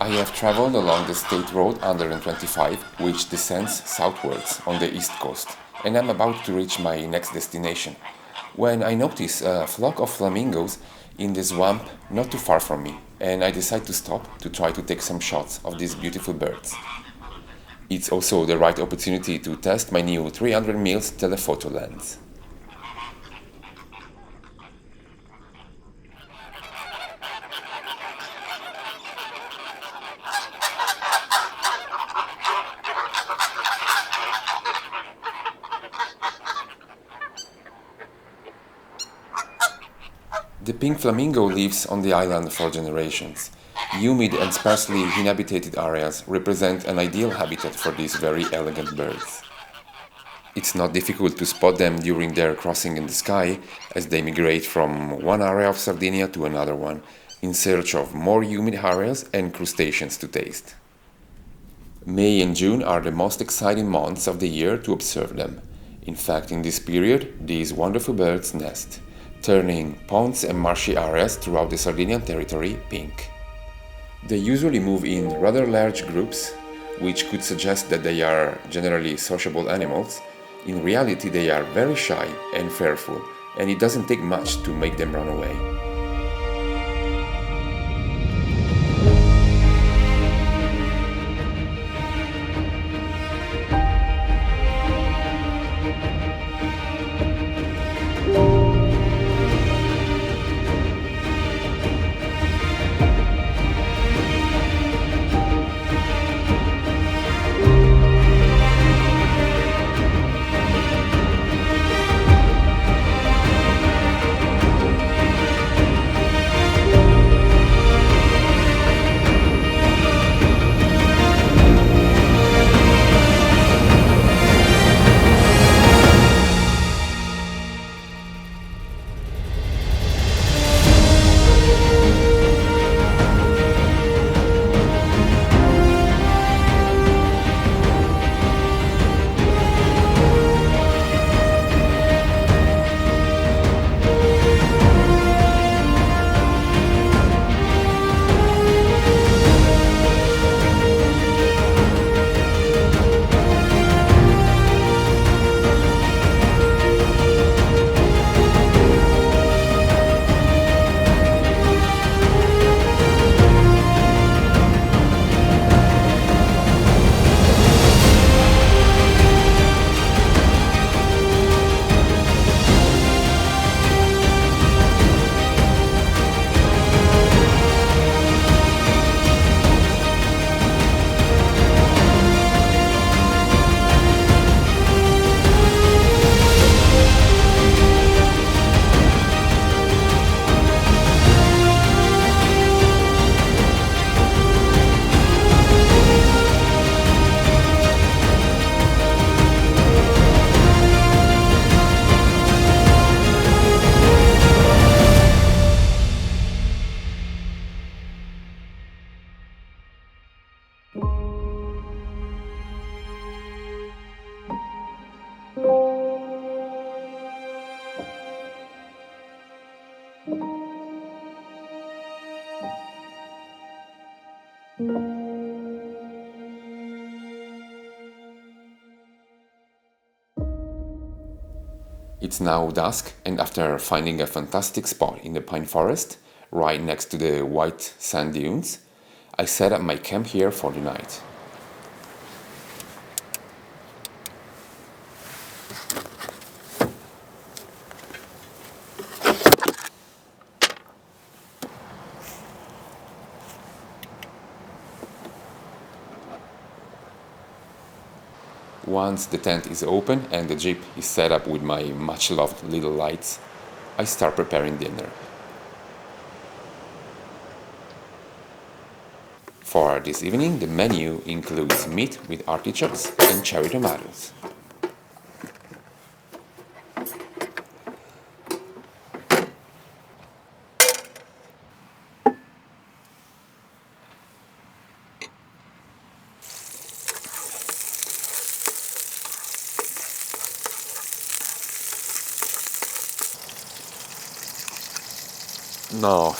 I have traveled along the state road R17 which descends southwards on the east coast, and I'm about to reach my next destination, when I notice a flock of flamingos in the swamp not too far from me, and I decide to stop to try to take some shots of these beautiful birds. It's also the right opportunity to test my new 300mm telephoto lens. The pink flamingo lives on the island for generations. Humid and sparsely inhabited areas represent an ideal habitat for these very elegant birds. It's not difficult to spot them during their crossing in the sky, as they migrate from one area of Sardinia to another one, in search of more humid areas and crustaceans to taste. May and June are the most exciting months of the year to observe them. In fact, in this period, these wonderful birds nest, turning ponds and marshy areas throughout the Sardinian territory pink. They usually move in rather large groups, which could suggest that they are generally sociable animals. In reality, they are very shy and fearful, and it doesn't take much to make them run away. It's now dusk, and after finding a fantastic spot in the pine forest, right next to the white sand dunes, I set up my camp here for the night. Once the tent is open and the Jeep is set up with my much-loved little lights, I start preparing dinner. For this evening, the menu includes meat with artichokes and cherry tomatoes. No,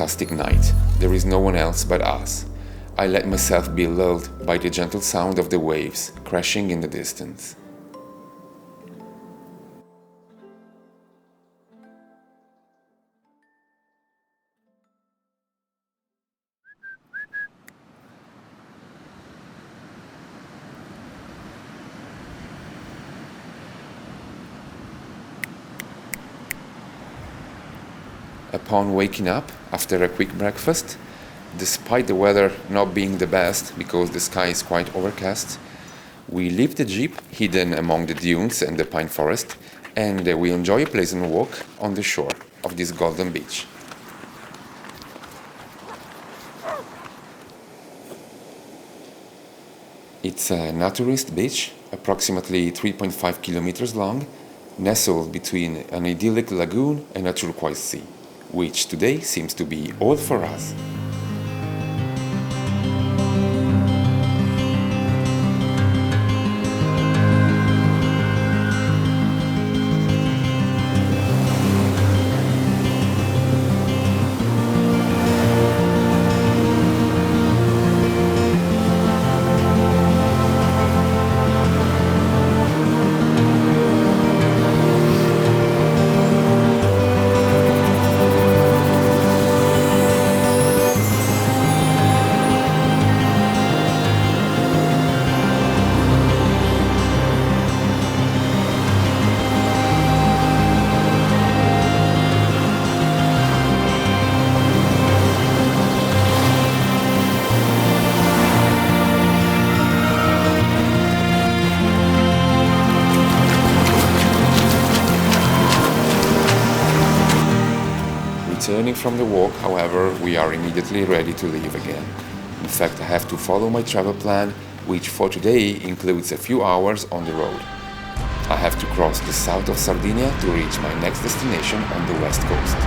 fantastic night. There is no one else but us. I let myself be lulled by the gentle sound of the waves crashing in the distance. Upon waking up after a quick breakfast, despite the weather not being the best because the sky is quite overcast, we leave the Jeep hidden among the dunes and the pine forest, and we enjoy a pleasant walk on the shore of this golden beach. It's a naturist beach, approximately 3.5 kilometers long, nestled between an idyllic lagoon and a turquoise sea, which today seems to be all for us. Returning from the walk, however, we are immediately ready to leave again. In fact, I have to follow my travel plan, which for today includes a few hours on the road. I have to cross the south of Sardinia to reach my next destination on the west coast.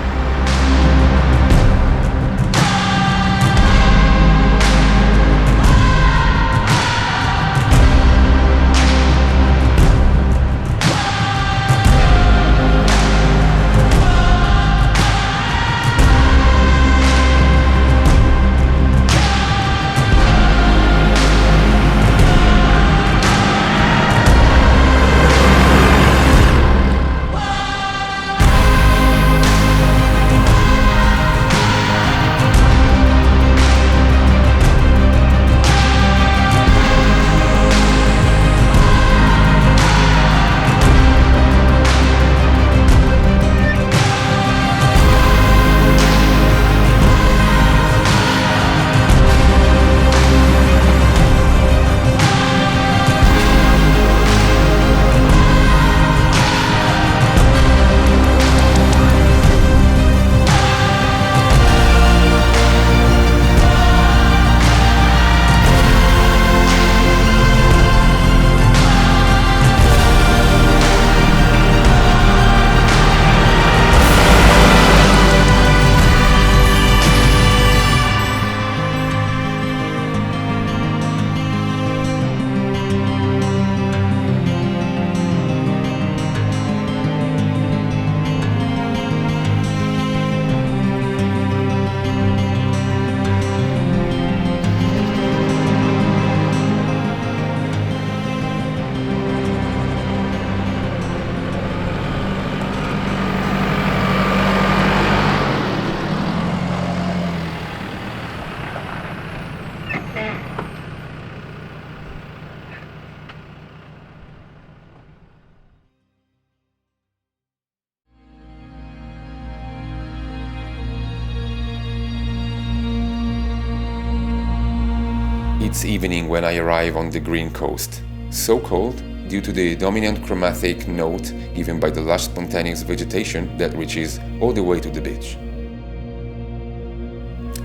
It's evening when I arrive on the green coast, so cold due to the dominant chromatic note given by the lush spontaneous vegetation that reaches all the way to the beach.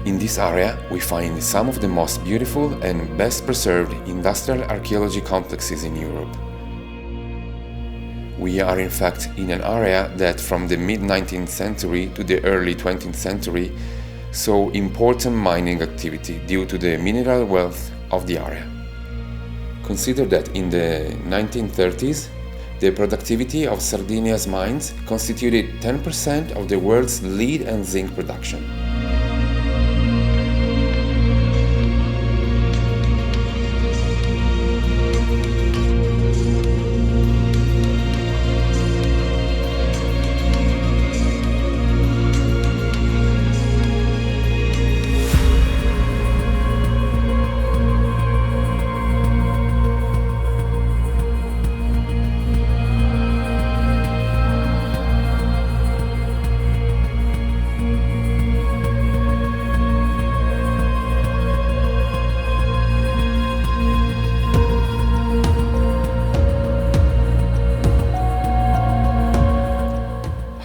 In this area we find some of the most beautiful and best preserved industrial archaeology complexes in Europe. We are in fact in an area that from the mid-19th century to the early 20th century saw important mining activity due to the mineral wealth of the area. Consider that in the 1930s, the productivity of Sardinia's mines constituted 10% of the world's lead and zinc production.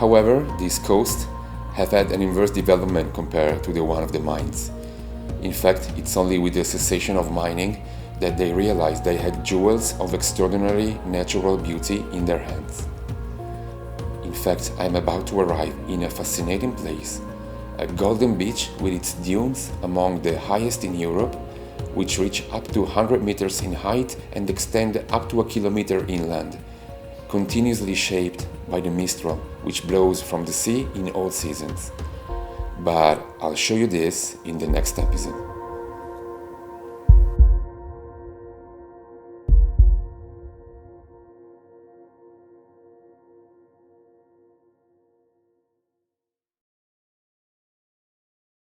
However, these coasts have had an inverse development compared to the one of the mines. In fact, it's only with the cessation of mining that they realized they had jewels of extraordinary natural beauty in their hands. In fact, I'm about to arrive in a fascinating place, a golden beach with its dunes among the highest in Europe, which reach up to 100 meters in height and extend up to a kilometer inland, continuously shaped by the mistral which blows from the sea in all seasons. But I'll show you this in the next episode.